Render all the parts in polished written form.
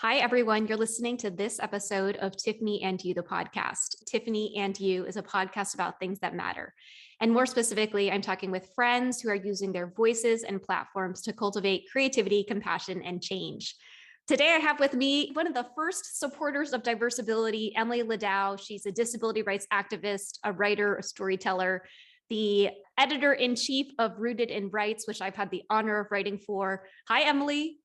Hi, everyone. You're listening to this episode of Tiffany and You, the podcast. Tiffany and You is a podcast about things that matter. And more specifically, I'm talking with friends who are using their voices and platforms to cultivate creativity, compassion, and change. Today, I have with me one of the first supporters of Diversibility, Emily Ladau. She's a disability rights activist, a writer, a storyteller, the editor-in-chief of Rooted in Rights, which I've had the honor of writing for. Hi, Emily.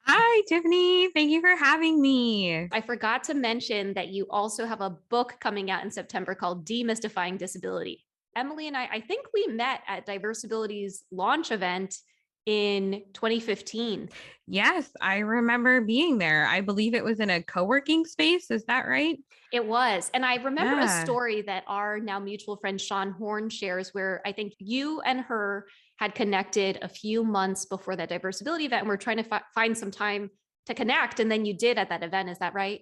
Hi, Tiffany. Thank you for having me. I forgot to mention that you also have a book coming out in September called Demystifying Disability. Emily and I think we met at Diversibility's launch event in 2015. Yes, I remember being there. I believe it was in a co-working space. Is that right? It was. And I remember a Yeah. story that our now mutual friend Sean Horn shares, where I think you and her had connected a few months before that Diversibility event. And we're trying to find some time to connect. And then you did at that event. Is that right?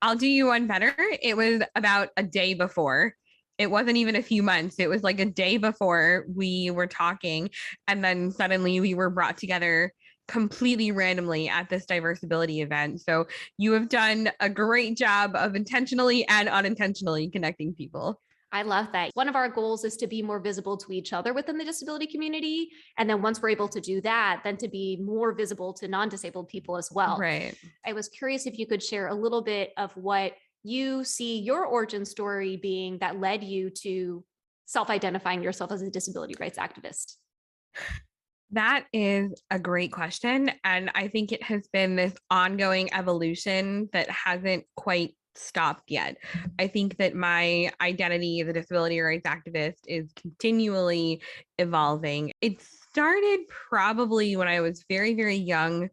I'll do you one better. It was about a day before. It wasn't even a few months. It was like a day before we were talking. And then suddenly we were brought together completely randomly at this Diversibility event. So you have done a great job of intentionally and unintentionally connecting people. I love that. One of our goals is to be more visible to each other within the disability community. And then once we're able to do that, then to be more visible to non-disabled people as well. Right. I was curious if you could share a little bit of what you see your origin story being that led you to self-identifying yourself as a disability rights activist. That is a great question. And I think it has been this ongoing evolution that hasn't quite stopped yet. I think that my identity as a disability rights activist is continually evolving. It started probably when I was very, very young,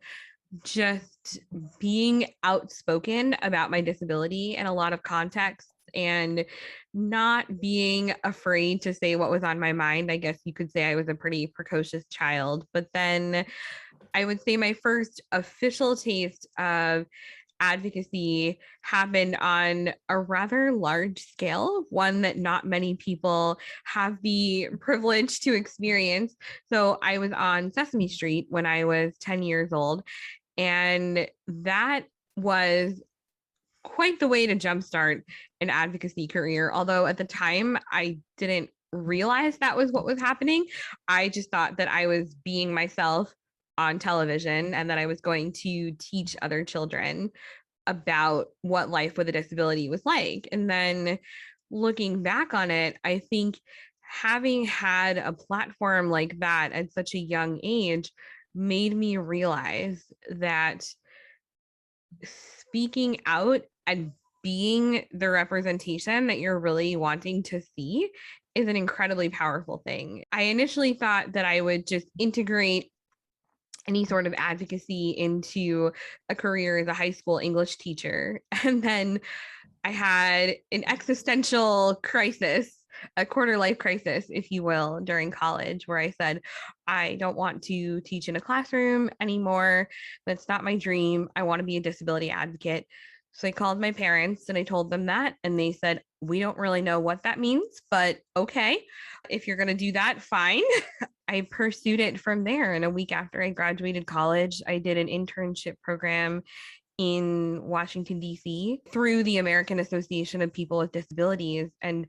just being outspoken about my disability in a lot of contexts and not being afraid to say what was on my mind. I guess you could say I was a pretty precocious child. But then I would say my first official taste of advocacy happened on a rather large scale, one that not many people have the privilege to experience. So I was on Sesame Street when I was 10 years old, and that was quite the way to jumpstart an advocacy career. Although at the time, I didn't realize that was what was happening. I just thought that I was being myself on television and that I was going to teach other children about what life with a disability was like. And then looking back on it, I think having had a platform like that at such a young age made me realize that speaking out and being the representation that you're really wanting to see is an incredibly powerful thing. I initially thought that I would just integrate any sort of advocacy into a career as a high school English teacher. And then I had an existential crisis, a quarter life crisis, if you will, during college, where I said, I don't want to teach in a classroom anymore. That's not my dream. I want to be a disability advocate. So I called my parents and I told them that, and they said, we don't really know what that means, but okay, if you're going to do that, fine. I pursued it from there. And a week after I graduated college, I did an internship program in Washington, D.C. through the American Association of People with Disabilities. And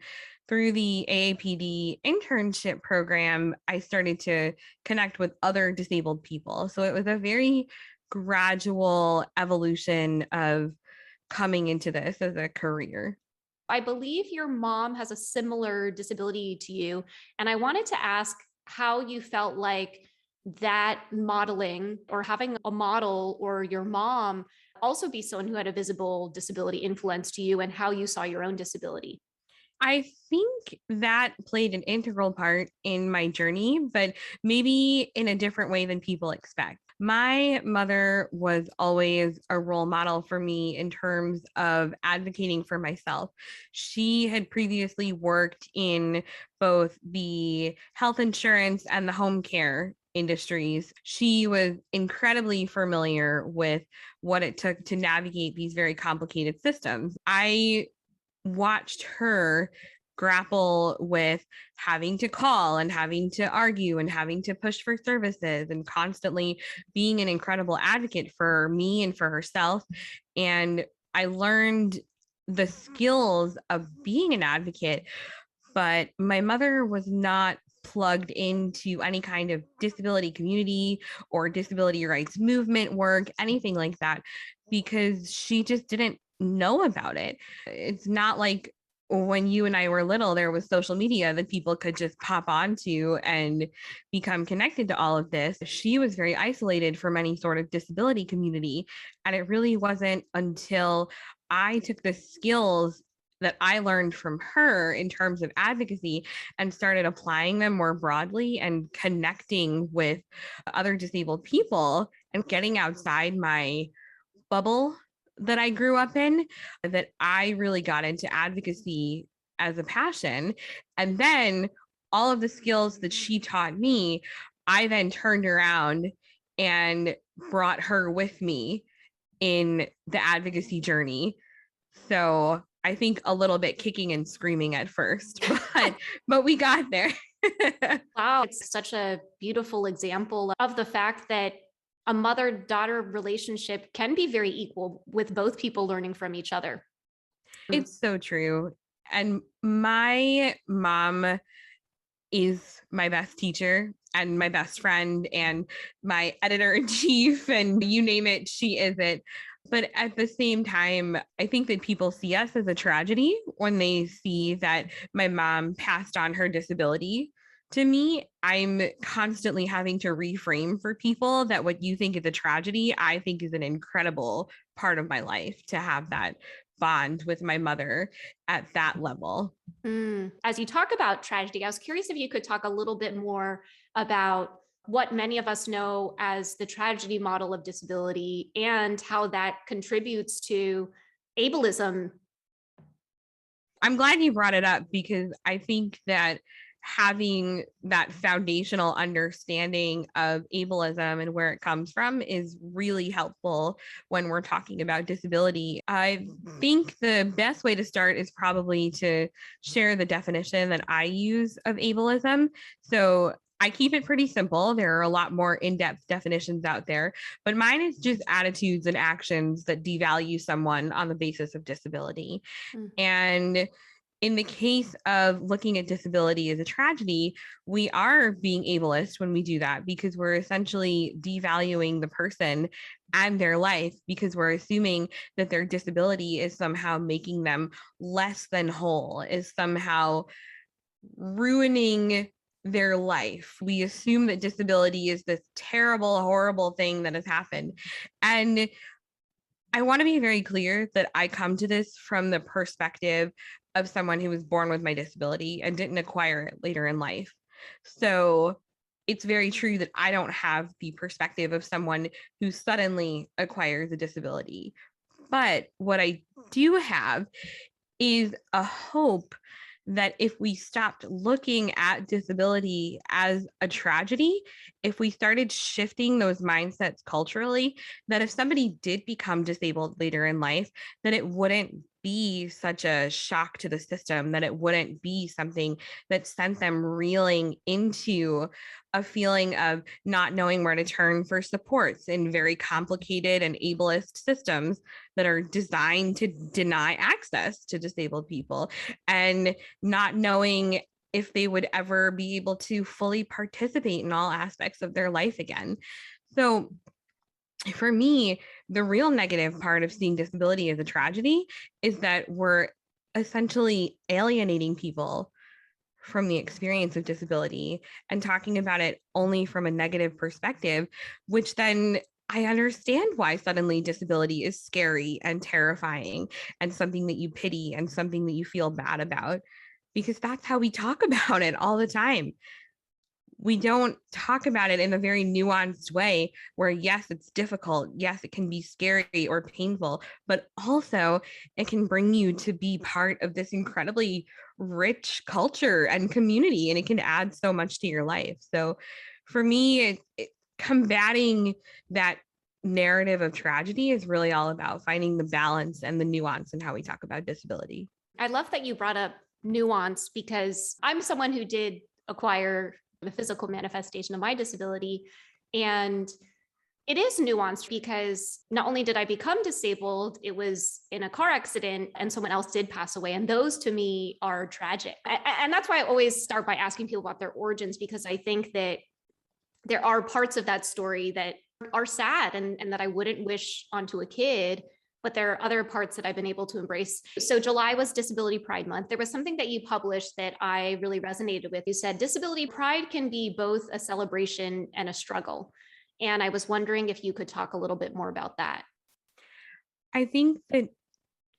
through the AAPD internship program, I started to connect with other disabled people. So it was a very gradual evolution of coming into this as a career. I believe your mom has a similar disability to you. And I wanted to ask how you felt like that modeling or having a model or your mom also be someone who had a visible disability influence to you and how you saw your own disability. I think that played an integral part in my journey, but maybe in a different way than people expect. My mother was always a role model for me in terms of advocating for myself. She had previously worked in both the health insurance and the home care industries. She was incredibly familiar with what it took to navigate these very complicated systems. I watched her grapple with having to call and having to argue and having to push for services and constantly being an incredible advocate for me and for herself. And I learned the skills of being an advocate, but my mother was not plugged into any kind of disability community or disability rights movement work, anything like that, because she just didn't know about it. It's not like when you and I were little, there was social media that people could just pop onto and become connected to all of this. She was very isolated from any sort of disability community. And it really wasn't until I took the skills that I learned from her in terms of advocacy and started applying them more broadly and connecting with other disabled people and getting outside my bubble that I grew up in, that I really got into advocacy as a passion. And then all of the skills that she taught me, I then turned around and brought her with me in the advocacy journey. So I think a little bit kicking and screaming at first, but we got there. Wow, it's such a beautiful example of the fact that a mother-daughter relationship can be very equal with both people learning from each other. It's so true. And my mom is my best teacher and my best friend and my editor in chief, and you name it, she is it. But at the same time, I think that people see us as a tragedy when they see that my mom passed on her disability to me. I'm constantly having to reframe for people that what you think is a tragedy, I think is an incredible part of my life to have that bond with my mother at that level. As you talk about tragedy, I was curious if you could talk a little bit more about what many of us know as the tragedy model of disability and how that contributes to ableism. I'm glad you brought it up because I think that having that foundational understanding of ableism and where it comes from is really helpful when we're talking about disability. I think the best way to start is probably to share the definition that I use of ableism. So I keep it pretty simple. There are a lot more in-depth definitions out there, but mine is just attitudes and actions that devalue someone on the basis of disability. Mm. And in the case of looking at disability as a tragedy, we are being ableist when we do that because we're essentially devaluing the person and their life because we're assuming that their disability is somehow making them less than whole, is somehow ruining their life. We assume that disability is this terrible, horrible thing that has happened. And I want to be very clear that I come to this from the perspective of someone who was born with my disability and didn't acquire it later in life. So it's very true that I don't have the perspective of someone who suddenly acquires a disability. But what I do have is a hope that if we stopped looking at disability as a tragedy, if we started shifting those mindsets culturally, that if somebody did become disabled later in life, that it wouldn't be such a shock to the system, that it wouldn't be something that sent them reeling into a feeling of not knowing where to turn for supports in very complicated and ableist systems that are designed to deny access to disabled people, and not knowing if they would ever be able to fully participate in all aspects of their life again. So for me, the real negative part of seeing disability as a tragedy is that we're essentially alienating people from the experience of disability and talking about it only from a negative perspective, which then I understand why suddenly disability is scary and terrifying and something that you pity and something that you feel bad about, because that's how we talk about it all the time. We don't talk about it in a very nuanced way where, yes, it's difficult. Yes, it can be scary or painful, but also it can bring you to be part of this incredibly rich culture and community, and it can add so much to your life. So for me, combating that narrative of tragedy is really all about finding the balance and the nuance in how we talk about disability. I love that you brought up nuance because I'm someone who did acquire the physical manifestation of my disability. And it is nuanced because not only did I become disabled, it was in a car accident and someone else did pass away. And those to me are tragic. And that's why I always start by asking people about their origins, because I think that there are parts of that story that are sad and that I wouldn't wish onto a kid. But there are other parts that I've been able to embrace. So July was Disability Pride Month. There was something that you published that I really resonated with. You said disability pride can be both a celebration and a struggle. And I was wondering if you could talk a little bit more about that. I think that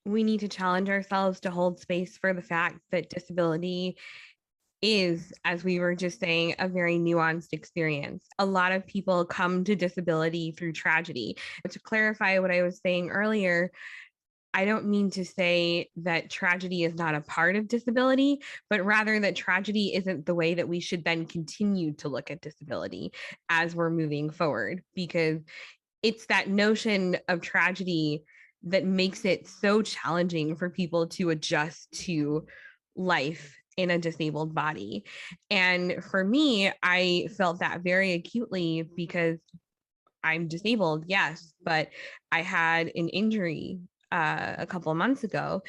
we need to challenge ourselves to hold space for the fact that disability is, as we were just saying, a very nuanced experience. A lot of people come to disability through tragedy. To clarify what I was saying earlier, I don't mean to say that tragedy is not a part of disability, but rather that tragedy isn't the way that we should then continue to look at disability as we're moving forward, because it's that notion of tragedy that makes it so challenging for people to adjust to life in a disabled body. And for me, I felt that very acutely because I'm disabled, yes, but I had an injury a couple of months ago,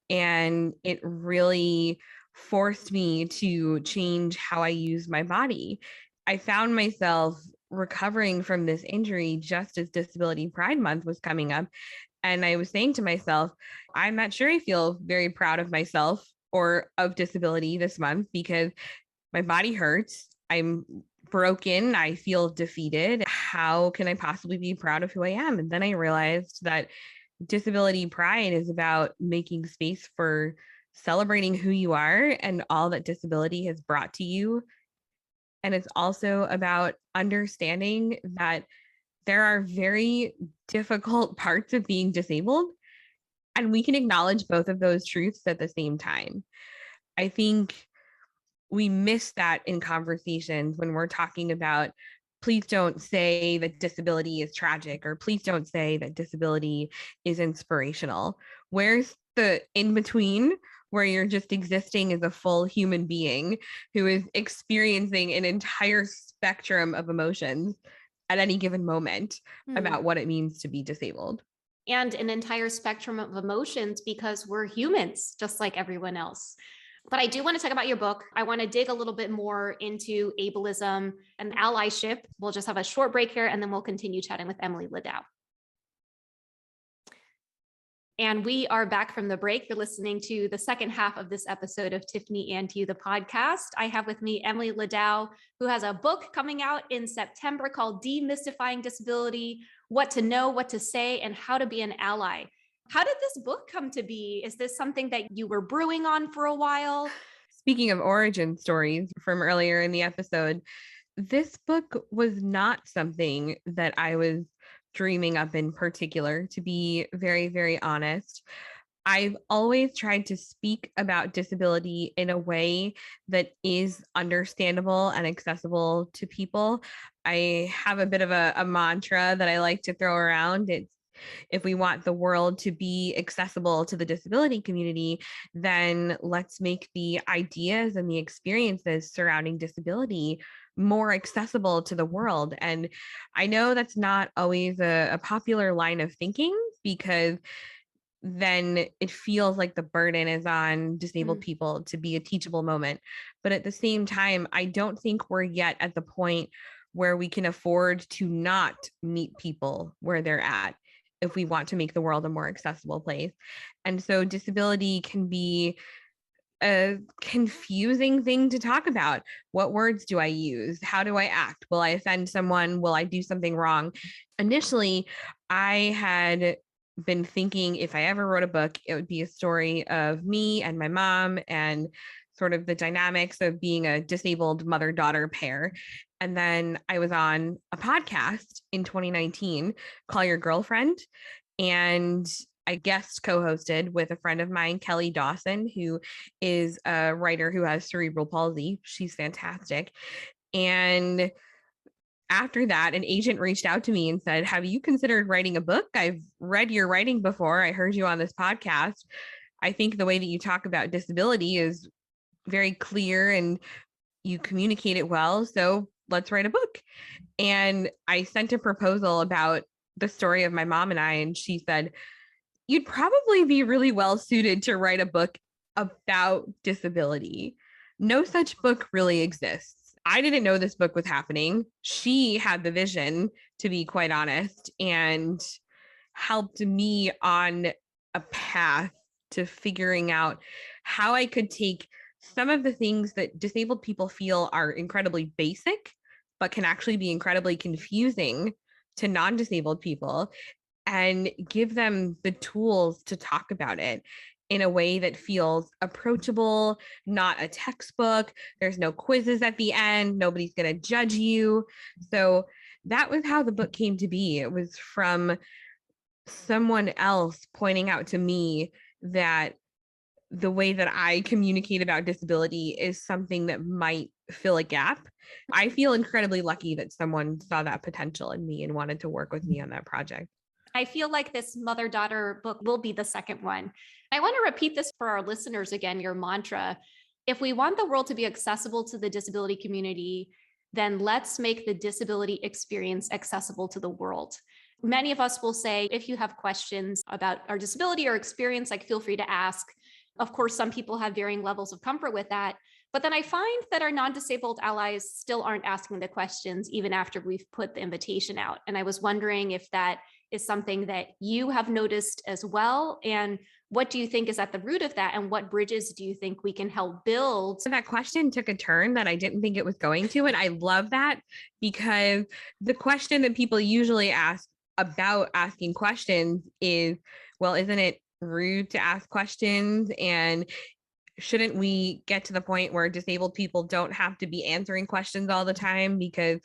and it really forced me to change how I use my body. I found myself recovering from this injury just as Disability Pride Month was coming up. And I was saying to myself, I'm not sure I feel very proud of myself or of disability this month because my body hurts. I'm broken. I feel defeated. How can I possibly be proud of who I am? And then I realized that disability pride is about making space for celebrating who you are and all that disability has brought to you. And it's also about understanding that there are very difficult parts of being disabled, and we can acknowledge both of those truths at the same time. I think we miss that in conversations when we're talking about, please don't say that disability is tragic, or please don't say that disability is inspirational. Where's the in between where you're just existing as a full human being who is experiencing an entire spectrum of emotions at any given moment about what it means to be disabled? And an entire spectrum of emotions because we're humans, just like everyone else. But I do want to talk about your book. I want to dig a little bit more into ableism and allyship. We'll just have a short break here and then we'll continue chatting with Emily Ladau. And we are back from the break. You're listening to the second half of this episode of Tiffany and You, the podcast. I have with me Emily Ladau, who has a book coming out in September called Demystifying Disability: What to Know, What to Say, and How to Be an Ally. How did this book come to be? Is this something that you were brewing on for a while? Speaking of origin stories from earlier in the episode, this book was not something that I was dreaming up in particular, to be very, very honest. I've always tried to speak about disability in a way that is understandable and accessible to people. I have a bit of a mantra that I like to throw around. It's, if we want the world to be accessible to the disability community, then let's make the ideas and the experiences surrounding disability more accessible to the world. And I know that's not always a popular line of thinking, because then it feels like the burden is on disabled people to be a teachable moment. But at the same time, I don't think we're yet at the point where we can afford to not meet people where they're at if we want to make the world a more accessible place. And so disability can be a confusing thing to talk about. What words do I use? How do I act? Will I offend someone? Will I do something wrong? Initially, I had been thinking if I ever wrote a book, it would be a story of me and my mom and sort of the dynamics of being a disabled mother-daughter pair. And then I was on a podcast in 2019, Call Your Girlfriend, and I guest co-hosted with a friend of mine, Kelly Dawson, who is a writer who has cerebral palsy. She's fantastic. And after that, an agent reached out to me and said, have you considered writing a book? I've read your writing before. I heard you on this podcast. I think the way that you talk about disability is very clear and you communicate it well. So let's write a book. And I sent a proposal about the story of my mom and I, and she said, you'd probably be really well suited to write a book about disability. No such book really exists. I didn't know this book was happening. She had the vision, to be quite honest, and helped me on a path to figuring out how I could take some of the things that disabled people feel are incredibly basic, but can actually be incredibly confusing to non-disabled people, and give them the tools to talk about it in a way that feels approachable, not a textbook. There's no quizzes at the end. Nobody's going to judge you. So that was how the book came to be. It was from someone else pointing out to me that the way that I communicate about disability is something that might fill a gap. I feel incredibly lucky that someone saw that potential in me and wanted to work with me on that project. I feel like this mother-daughter book will be the second one. I want to repeat this for our listeners again, your mantra. If we want the world to be accessible to the disability community, then let's make the disability experience accessible to the world. Many of us will say, if you have questions about our disability or experience, like feel free to ask. Of course, some people have varying levels of comfort with that. But then I find that our non-disabled allies still aren't asking the questions even after we've put the invitation out. And I was wondering if that is something that you have noticed as well. And what do you think is at the root of that? And what bridges do you think we can help build? So that question took a turn that I didn't think it was going to. And I love that, because the question that people usually ask about asking questions is, well, isn't it rude to ask questions? And shouldn't we get to the point where disabled people don't have to be answering questions all the time because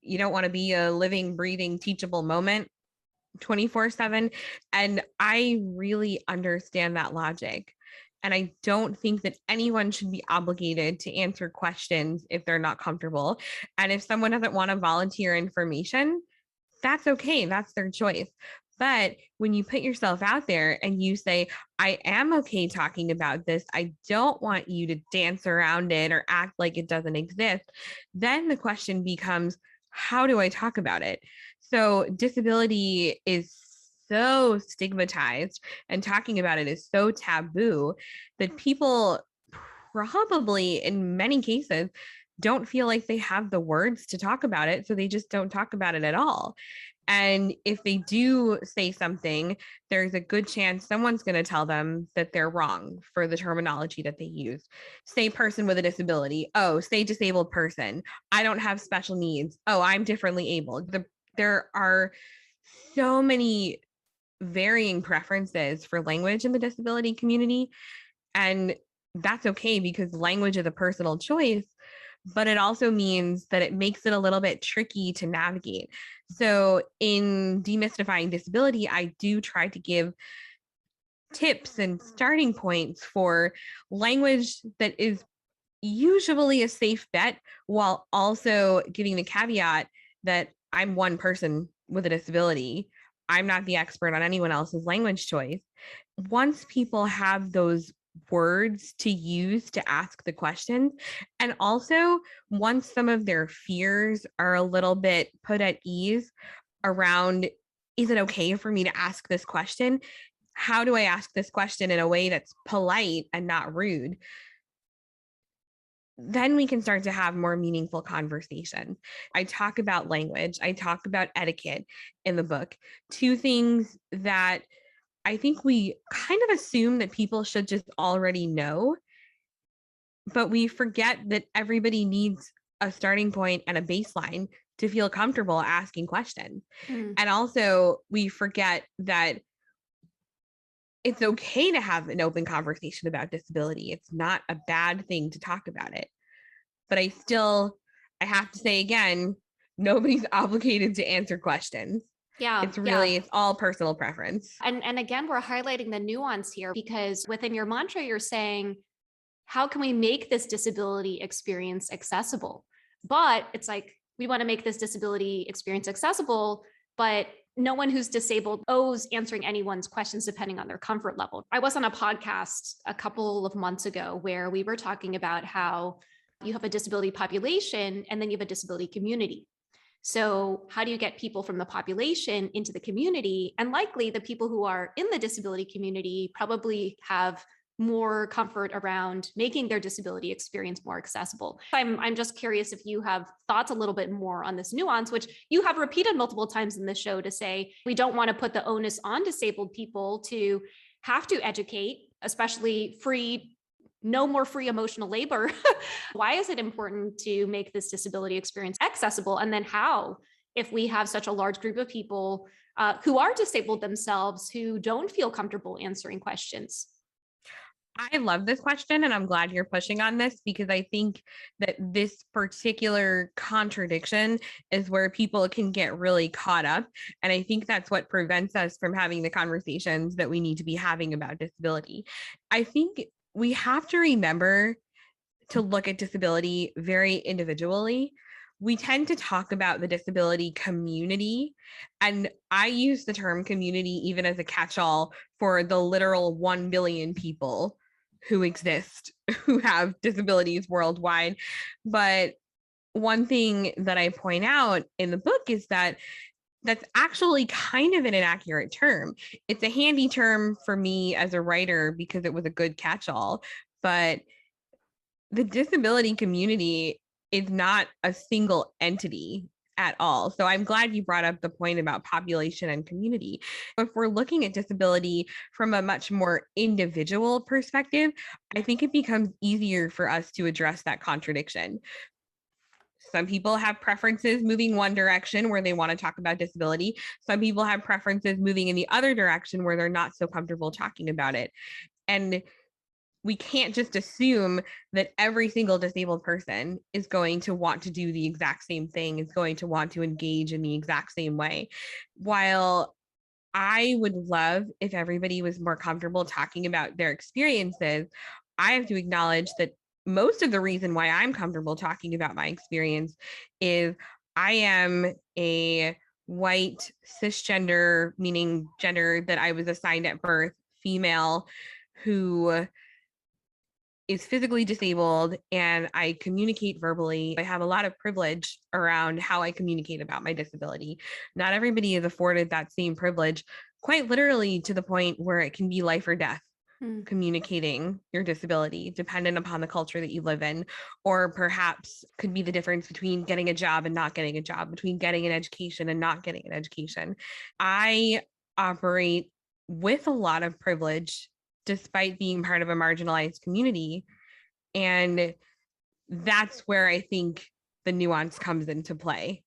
you don't want to be a living, breathing, teachable moment 24/7? And I really understand that logic. And I don't think that anyone should be obligated to answer questions if they're not comfortable. And if someone doesn't want to volunteer information, that's okay. That's their choice. But when you put yourself out there and you say, I am okay talking about this, I don't want you to dance around it or act like it doesn't exist, then the question becomes, how do I talk about it? So disability is so stigmatized and talking about it is so taboo that people probably in many cases don't feel like they have the words to talk about it. So they just don't talk about it at all. And if they do say something, there's a good chance someone's going to tell them that they're wrong for the terminology that they use. Say person with a disability. Oh, say disabled person. I don't have special needs. Oh, I'm differently abled. There are so many varying preferences for language in the disability community. And that's okay because language is a personal choice, but it also means that it makes it a little bit tricky to navigate. So in Demystifying Disability, I do try to give tips and starting points for language that is usually a safe bet, while also giving the caveat that I'm one person with a disability. I'm not the expert on anyone else's language choice. Once people have those words to use to ask the questions, and also once some of their fears are a little bit put at ease around, is it okay for me to ask this question? How do I ask this question in a way that's polite and not rude? Then we can start to have more meaningful conversations. I talk about language, I talk about etiquette in the book, two things that I think we kind of assume that people should just already know, but we forget that everybody needs a starting point and a baseline to feel comfortable asking questions. And also, we forget that it's okay to have an open conversation about disability. It's not a bad thing to talk about it. But I have to say again, nobody's obligated to answer questions. Yeah. It's all personal preference. And again, we're highlighting the nuance here because within your mantra, you're saying, how can we make this disability experience accessible? But it's like, we want to make this disability experience accessible, but no one who's disabled owes answering anyone's questions depending on their comfort level. I was on a podcast a couple of months ago where we were talking about how you have a disability population and then you have a disability community. So how do you get people from the population into the community? And likely the people who are in the disability community probably have more comfort around making their disability experience more accessible. I'm just curious if you have thoughts a little bit more on this nuance, which you have repeated multiple times in the show to say, we don't want to put the onus on disabled people to have to educate, especially no more free emotional labor. Why is it important to make this disability experience accessible? And then how, if we have such a large group of people who are disabled themselves, who don't feel comfortable answering questions? I love this question, and I'm glad you're pushing on this because I think that this particular contradiction is where people can get really caught up. And I think that's what prevents us from having the conversations that we need to be having about disability. I think we have to remember to look at disability very individually. We tend to talk about the disability community, and I use the term community even as a catch-all for the literal 1 billion people who exist who have disabilities worldwide. But one thing that I point out in the book is that that's actually kind of an inaccurate term. It's a handy term for me as a writer because it was a good catch-all, but the disability community is not a single entity at all. So I'm glad you brought up the point about population and community. If we're looking at disability from a much more individual perspective, I think it becomes easier for us to address that contradiction. Some people have preferences moving one direction where they want to talk about disability. Some people have preferences moving in the other direction where they're not so comfortable talking about it. And we can't just assume that every single disabled person is going to want to do the exact same thing, is going to want to engage in the exact same way. While I would love if everybody was more comfortable talking about their experiences, I have to acknowledge that most of the reason why I'm comfortable talking about my experience is I am a white cisgender, meaning gender that I was assigned at birth, female, who is physically disabled, and I communicate verbally. I have a lot of privilege around how I communicate about my disability. Not everybody is afforded that same privilege, quite literally to the point where it can be life or death. Communicating your disability, dependent upon the culture that you live in, or perhaps could be the difference between getting a job and not getting a job, between getting an education and not getting an education. I operate with a lot of privilege despite being part of a marginalized community. And that's where I think the nuance comes into play,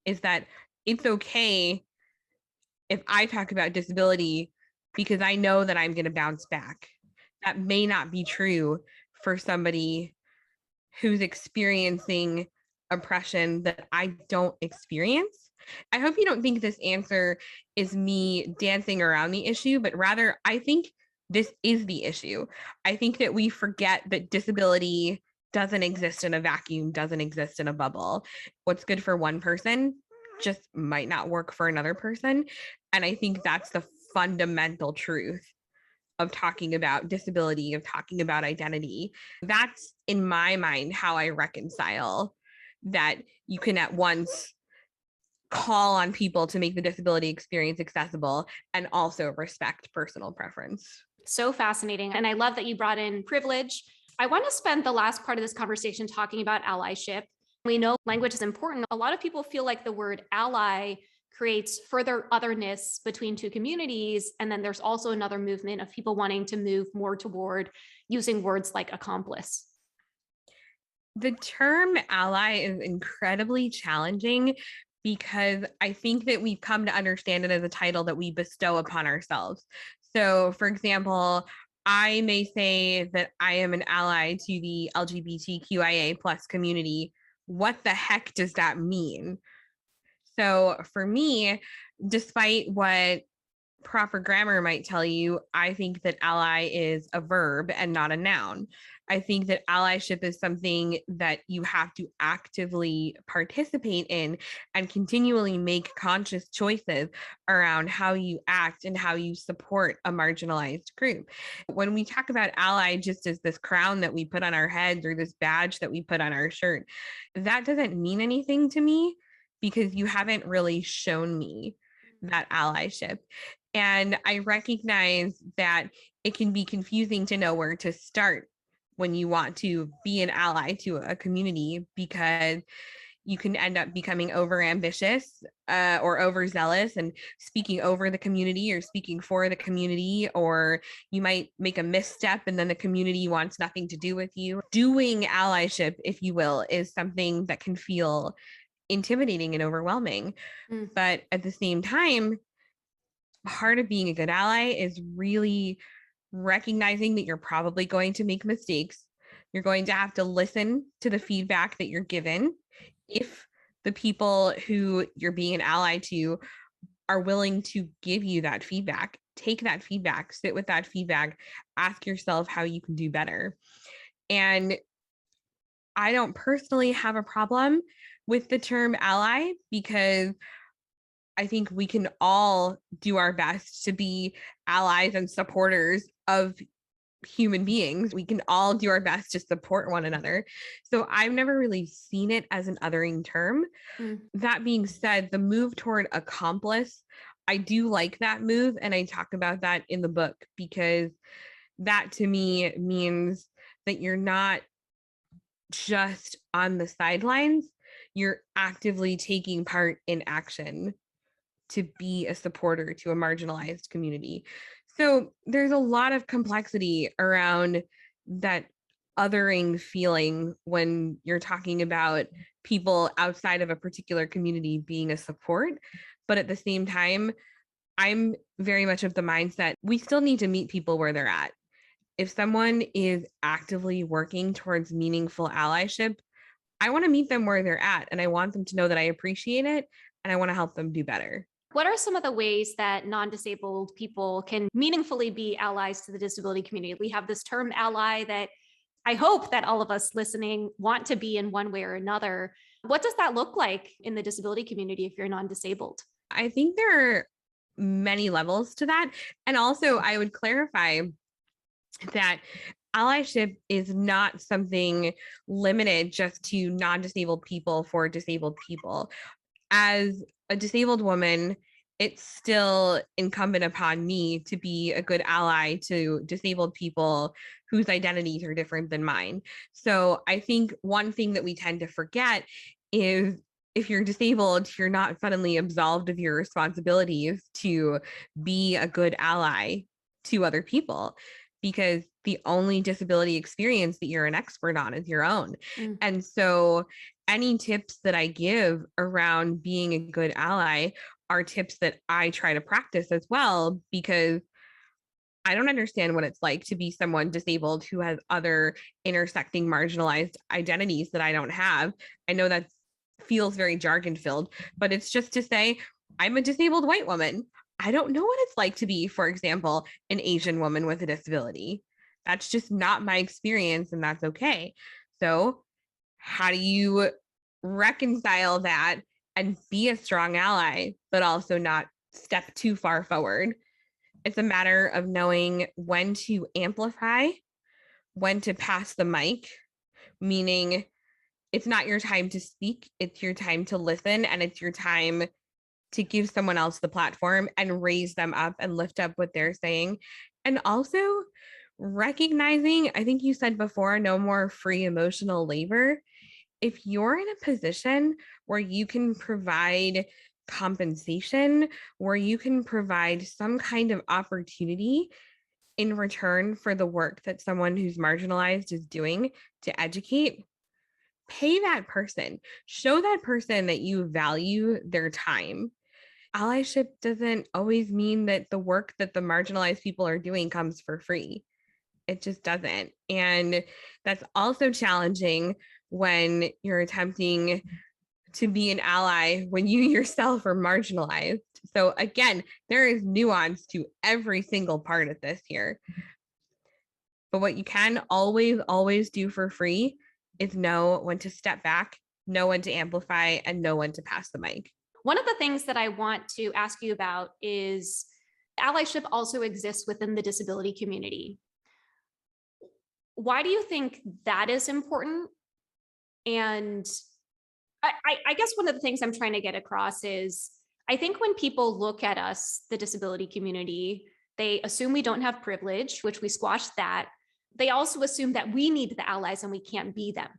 is that it's okay if I talk about disability because I know that I'm going to bounce back. That may not be true for somebody who's experiencing oppression that I don't experience. I hope you don't think this answer is me dancing around the issue, but rather I think this is the issue. I think that we forget that disability doesn't exist in a vacuum, doesn't exist in a bubble. What's good for one person just might not work for another person. And I think that's the fundamental truth of talking about disability, of talking about identity. That's, in my mind, how I reconcile that you can at once call on people to make the disability experience accessible and also respect personal preference. So fascinating. And I love that you brought in privilege. I want to spend the last part of this conversation talking about allyship. We know language is important. A lot of people feel like the word ally creates further otherness between two communities. And then there's also another movement of people wanting to move more toward using words like accomplice. The term ally is incredibly challenging because I think that we've come to understand it as a title that we bestow upon ourselves. So, for example, I may say that I am an ally to the LGBTQIA plus community. What the heck does that mean? So for me, despite what proper grammar might tell you, I think that ally is a verb and not a noun. I think that allyship is something that you have to actively participate in and continually make conscious choices around how you act and how you support a marginalized group. When we talk about ally just as this crown that we put on our heads or this badge that we put on our shirt, that doesn't mean anything to me because you haven't really shown me that allyship. And I recognize that it can be confusing to know where to start when you want to be an ally to a community, because you can end up becoming over ambitious or overzealous and speaking over the community or speaking for the community, or you might make a misstep and then the community wants nothing to do with you. Doing allyship, if you will, is something that can feel intimidating and overwhelming. But at the same time, part of being a good ally is really recognizing that you're probably going to make mistakes. You're going to have to listen to the feedback that you're given. If the people who you're being an ally to are willing to give you that feedback, take that feedback, sit with that feedback, ask yourself how you can do better. And I don't personally have a problem with the term ally because I think we can all do our best to be allies and supporters of human beings. We can all do our best to support one another. So I've never really seen it as an othering term. That being said, the move toward accomplice, I do like that move. And I talk about that in the book because that to me means that you're not just on the sidelines, you're actively taking part in action to be a supporter to a marginalized community. So there's a lot of complexity around that othering feeling when you're talking about people outside of a particular community being a support. But at the same time, I'm very much of the mindset we still need to meet people where they're at. If someone is actively working towards meaningful allyship, I want to meet them where they're at and I want them to know that I appreciate it and I want to help them do better. What are some of the ways that non-disabled people can meaningfully be allies to the disability community? We have this term ally that I hope that all of us listening want to be in one way or another. What does that look like in the disability community if you're non-disabled? I think there are many levels to that. And also, I would clarify that allyship is not something limited just to non-disabled people for disabled people. As a disabled woman, it's still incumbent upon me to be a good ally to disabled people whose identities are different than mine. So I think one thing that we tend to forget is if you're disabled, you're not suddenly absolved of your responsibilities to be a good ally to other people, because the only disability experience that you're an expert on is your own. And so any tips that I give around being a good ally are tips that I try to practice as well, because I don't understand what it's like to be someone disabled who has other intersecting marginalized identities that I don't have. I know that feels very jargon filled, but it's just to say, I'm a disabled white woman. I don't know what it's like to be, for example, an Asian woman with a disability. That's just not my experience, and that's okay. So, how do you reconcile that and be a strong ally, but also not step too far forward? It's a matter of knowing when to amplify, when to pass the mic, meaning it's not your time to speak, it's your time to listen, and it's your time to give someone else the platform and raise them up and lift up what they're saying. And also recognizing, I think you said before, no more free emotional labor. If you're in a position where you can provide compensation, where you can provide some kind of opportunity in return for the work that someone who's marginalized is doing to educate, pay that person, show that person that you value their time. Allyship doesn't always mean that the work that the marginalized people are doing comes for free. It just doesn't. And that's also challenging when you're attempting to be an ally when you yourself are marginalized. So again, there is nuance to every single part of this here. But what you can always do for free is know when to step back, know when to amplify, and know when to pass the mic. One of the things that I want to ask you about is allyship also exists within the disability community. Why do you think that is important? And I guess one of the things I'm trying to get across is I think when people look at us, the disability community, they assume we don't have privilege, which we squash that. They also assume that we need the allies and we can't be them.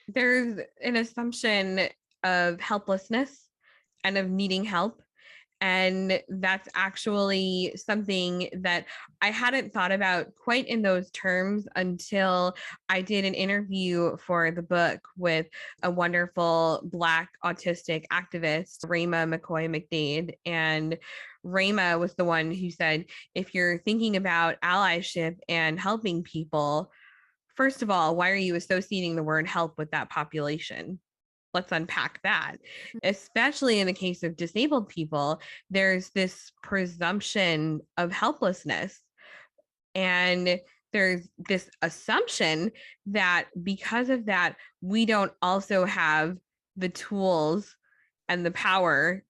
There's an assumption of helplessness and of needing help. And that's actually something that I hadn't thought about quite in those terms until I did an interview for the book with a wonderful Black autistic activist, Rayma McCoy McDade. And Rayma was the one who said, if you're thinking about allyship and helping people, first of all, why are you associating the word help with that population? Let's unpack that. Especially in the case of disabled people, there's this presumption of helplessness. And there's this assumption that because of that, we don't also have the tools and the power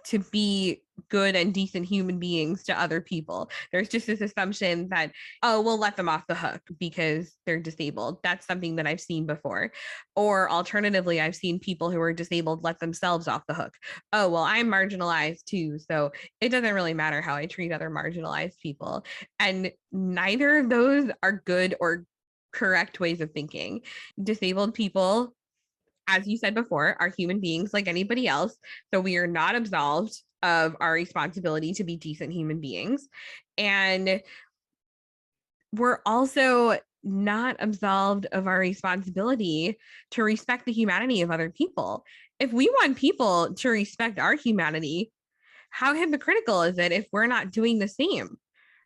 to be good and decent human beings to other people. There's just this assumption that, oh, we'll let them off the hook because they're disabled. That's something that I've seen before. Or alternatively, I've seen people who are disabled let themselves off the hook. Oh, well, I'm marginalized too, so it doesn't really matter how I treat other marginalized people. And neither of those are good or correct ways of thinking. Disabled people, as you said before, are human beings like anybody else. So we are not absolved of our responsibility to be decent human beings. And we're also not absolved of our responsibility to respect the humanity of other people. If we want people to respect our humanity, how hypocritical is it if we're not doing the same?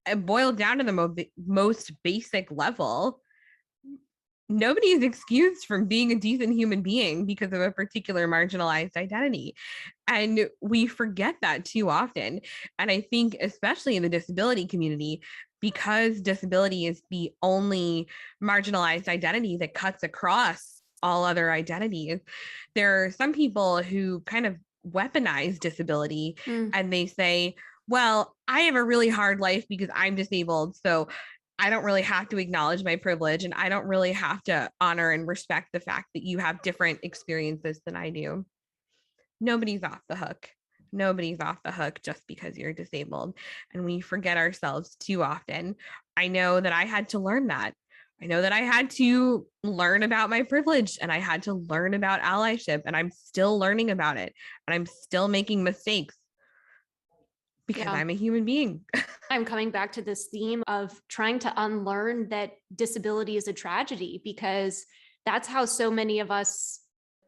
And boiled down to the most basic level, nobody is excused from being a decent human being because of a particular marginalized identity. And we forget that too often. And I think, especially in the disability community, because disability is the only marginalized identity that cuts across all other identities, there are some people who kind of weaponize disability and they say, well, I have a really hard life because I'm disabled. So I don't really have to acknowledge my privilege and I don't really have to honor and respect the fact that you have different experiences than I do. Nobody's off the hook. Nobody's off the hook just because you're disabled. And we forget ourselves too often. I know that I had to learn that. I know that I had to learn about my privilege and I had to learn about allyship, and I'm still learning about it. And I'm still making mistakes because I'm a human being. I'm coming back to this theme of trying to unlearn that disability is a tragedy, because that's how so many of us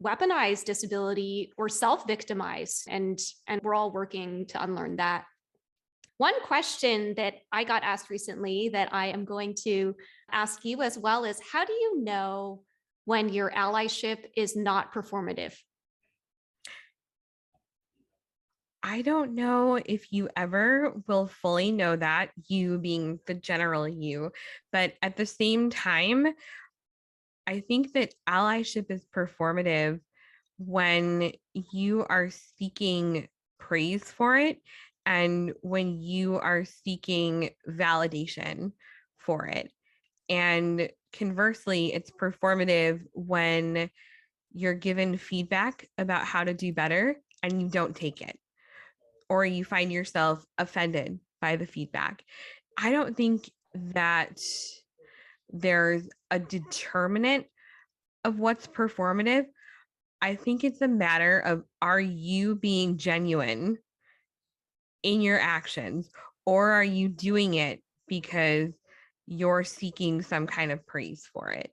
weaponize disability or self-victimize, and we're all working to unlearn that. One question that I got asked recently that I am going to ask you as well is, how do you know when your allyship is not performative? I don't know if you ever will fully know that, you being the general you, but at the same time, I think that allyship is performative when you are seeking praise for it and when you are seeking validation for it. And conversely, it's performative when you're given feedback about how to do better and you don't take it, or you find yourself offended by the feedback. I don't think that there's a determinant of what's performative. I think it's a matter of, are you being genuine in your actions, or are you doing it because you're seeking some kind of praise for it?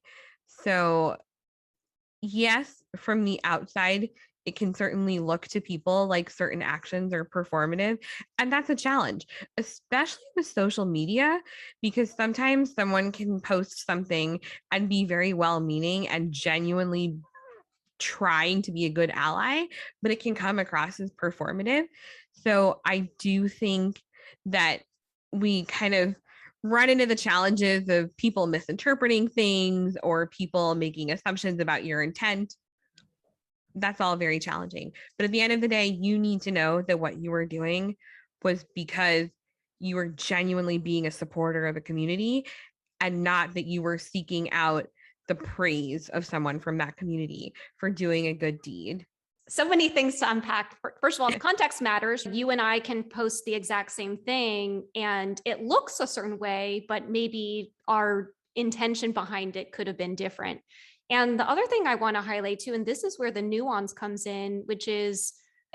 So, yes, from the outside, it can certainly look to people like certain actions are performative. And that's a challenge, especially with social media, because sometimes someone can post something and be very well meaning and genuinely trying to be a good ally, but it can come across as performative. So I do think that we kind of run into the challenges of people misinterpreting things or people making assumptions about your intent. That's all very challenging. But at the end of the day, you need to know that what you were doing was because you were genuinely being a supporter of a community and not that you were seeking out the praise of someone from that community for doing a good deed. So many things to unpack. First of all, context matters. You and I can post the exact same thing and it looks a certain way, but maybe our intention behind it could have been different. And the other thing I want to highlight too, and this is where the nuance comes in, which is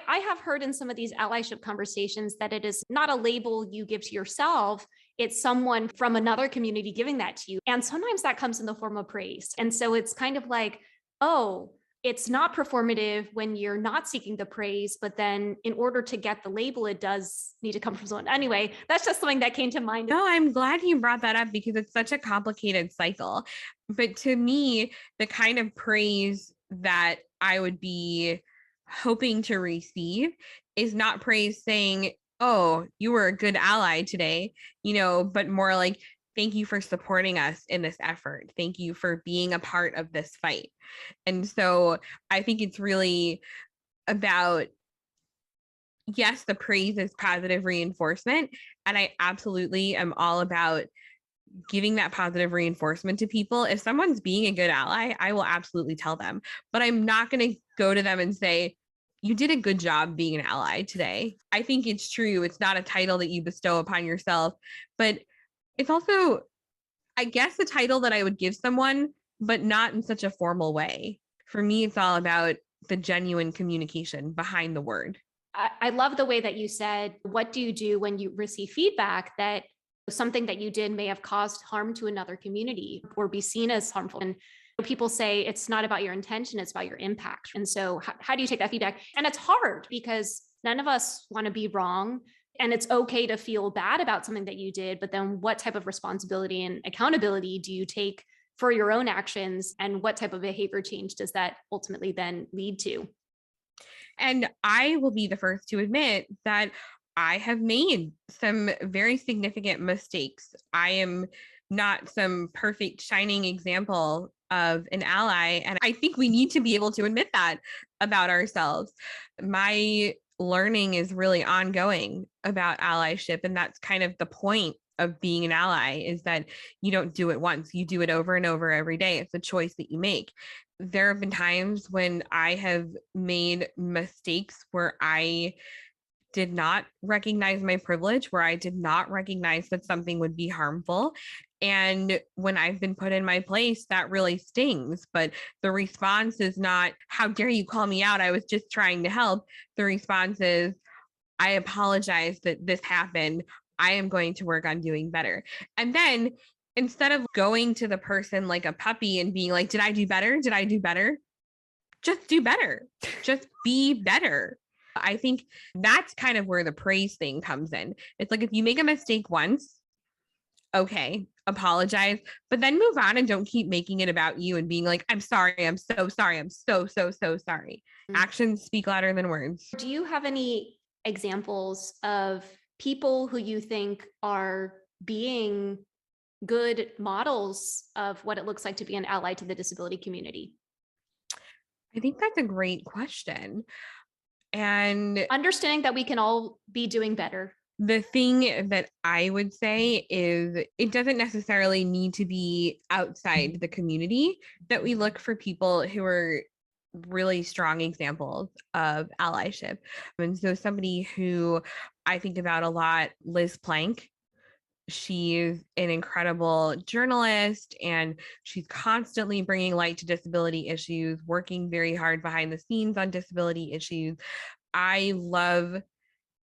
I have heard in some of these allyship conversations that it is not a label you give to yourself. It's someone from another community giving that to you. And sometimes that comes in the form of praise. And so it's kind of like, oh, it's not performative when you're not seeking the praise, but then in order to get the label, it does need to come from someone. Anyway, that's just something that came to mind. No, I'm glad you brought that up because it's such a complicated cycle. But to me, the kind of praise that I would be hoping to receive is not praise saying, oh, you were a good ally today, but more like, thank you for supporting us in this effort. Thank you for being a part of this fight. And so I think it's really about, yes, the praise is positive reinforcement. And I absolutely am all about giving that positive reinforcement to people. If someone's being a good ally, I will absolutely tell them, but I'm not going to go to them and say, you did a good job being an ally today. I think it's true. It's not a title that you bestow upon yourself, but it's also, I guess, a title that I would give someone, but not in such a formal way. For me, it's all about the genuine communication behind the word. I love the way that you said, what do you do when you receive feedback that something that you did may have caused harm to another community or be seen as harmful? And people say it's not about your intention, it's about your impact. And so how do you take that feedback? And it's hard because none of us want to be wrong. And it's okay to feel bad about something that you did, but then what type of responsibility and accountability do you take for your own actions? And what type of behavior change does that ultimately then lead to? And I will be the first to admit that I have made some very significant mistakes. I am not some perfect shining example of an ally. And I think we need to be able to admit that about ourselves. My learning is really ongoing about allyship. And that's kind of the point of being an ally, is that you don't do it once, you do it over and over every day. It's a choice that you make. There have been times when I have made mistakes where I did not recognize my privilege, where I did not recognize that something would be harmful. And when I've been put in my place, that really stings. But the response is not, how dare you call me out? I was just trying to help. The response is, I apologize that this happened. I am going to work on doing better. And then instead of going to the person like a puppy and being like, did I do better? Did I do better? Just do better. Just be better. I think that's kind of where the praise thing comes in. It's like, if you make a mistake once, okay, apologize, but then move on and don't keep making it about you and being like, I'm sorry, I'm so sorry, I'm so sorry. Actions speak louder than words. Do you have any examples of people who you think are being good models of what it looks like to be an ally to the disability community? I think that's a great question. And understanding that we can all be doing better. The thing that I would say is, it doesn't necessarily need to be outside the community that we look for people who are really strong examples of allyship. And so somebody who I think about a lot, Liz Plank. She's an incredible journalist and she's constantly bringing light to disability issues, working very hard behind the scenes on disability issues. I love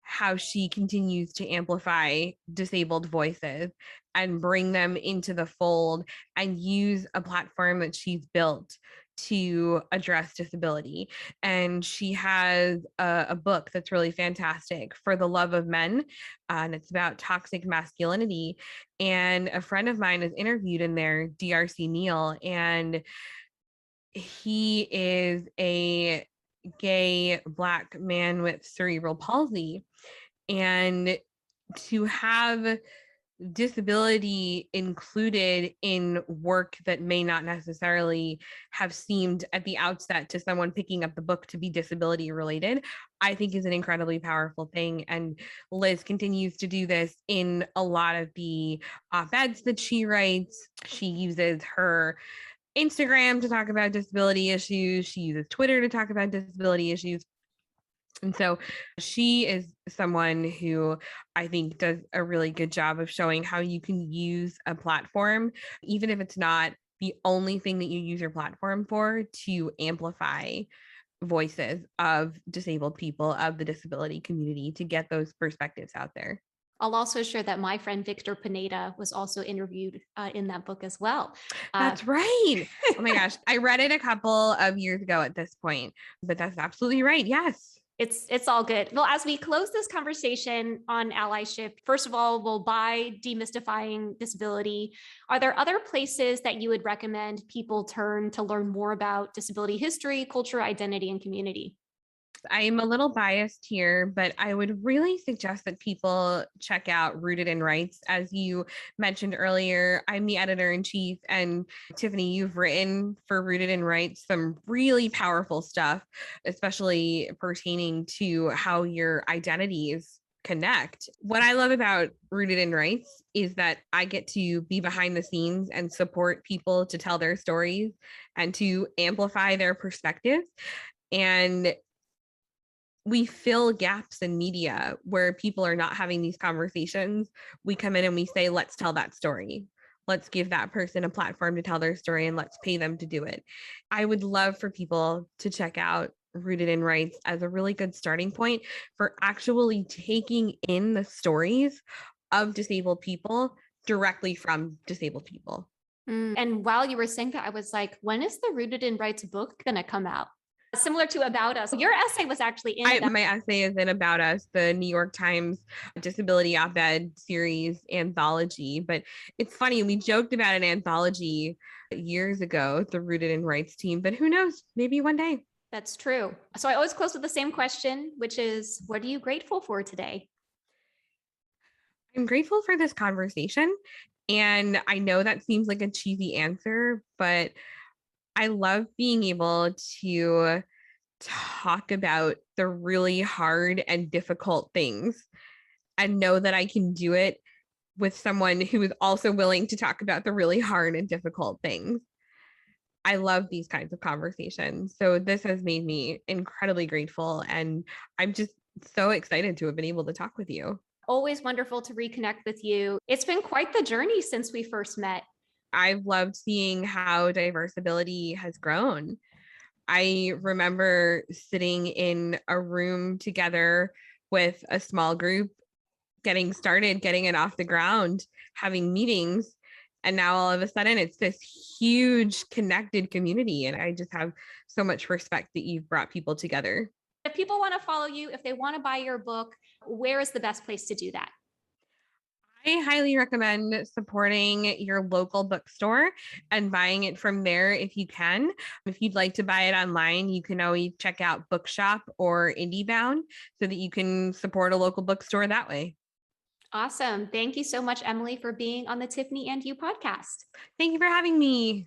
how she continues to amplify disabled voices and bring them into the fold and use a platform that she's built to address disability. And she has a book that's really fantastic, For the Love of Men, and it's about toxic masculinity. And a friend of mine is interviewed in there, DRC Neal, and he is a gay Black man with cerebral palsy. And to have disability included in work that may not necessarily have seemed at the outset to someone picking up the book to be disability related, I think is an incredibly powerful thing. And Liz continues to do this in a lot of the op-eds that she writes. She uses her Instagram to talk about disability issues. She uses Twitter to talk about disability issues. And so she is someone who I think does a really good job of showing how you can use a platform, even if it's not the only thing that you use your platform for, to amplify voices of disabled people, of the disability community, to get those perspectives out there. I'll also share that my friend Victor Pineda was also interviewed in that book as well. That's right. Oh my gosh. I read it a couple of years ago at this point, but that's absolutely right. Yes. It's all good. Well, as we close this conversation on allyship, first of all, we'll buy Demystifying Disability. Are there other places that you would recommend people turn to learn more about disability history, culture, identity, and community? I'm a little biased here, but I would really suggest that people check out Rooted in Rights. As you mentioned earlier, I'm the editor in chief, and Tiffany, you've written for Rooted in Rights some really powerful stuff, especially pertaining to how your identities connect. What I love about Rooted in Rights is that I get to be behind the scenes and support people to tell their stories and to amplify their perspectives. And we fill gaps in media where people are not having these conversations. We come in and we say, let's tell that story. Let's give that person a platform to tell their story, and let's pay them to do it. I would love for people to check out Rooted in Rights as a really good starting point for actually taking in the stories of disabled people directly from disabled people. And while you were saying that, I was like, when is the Rooted in Rights book going to come out? Similar to About Us. Your essay was actually in my essay is in About Us, the New York Times disability op-ed series anthology. But it's funny, we joked about an anthology years ago, the Rooted in Rights team, but who knows, maybe one day. That's true. So I always close with the same question, which is, what are you grateful for today? I'm grateful for this conversation. And I know that seems like a cheesy answer, but I love being able to talk about the really hard and difficult things and know that I can do it with someone who is also willing to talk about the really hard and difficult things. I love these kinds of conversations. So this has made me incredibly grateful, and I'm just so excited to have been able to talk with you. Always wonderful to reconnect with you. It's been quite the journey since we first met. I've loved seeing how Diversability has grown. I remember sitting in a room together with a small group, getting started, getting it off the ground, having meetings. And now all of a sudden it's this huge connected community. And I just have so much respect that you've brought people together. If people want to follow you, if they want to buy your book, where is the best place to do that? I highly recommend supporting your local bookstore and buying it from there if you can. If you'd like to buy it online, you can always check out Bookshop or IndieBound so that you can support a local bookstore that way. Awesome. Thank you so much, Emily, for being on the Tiffany and You podcast. Thank you for having me.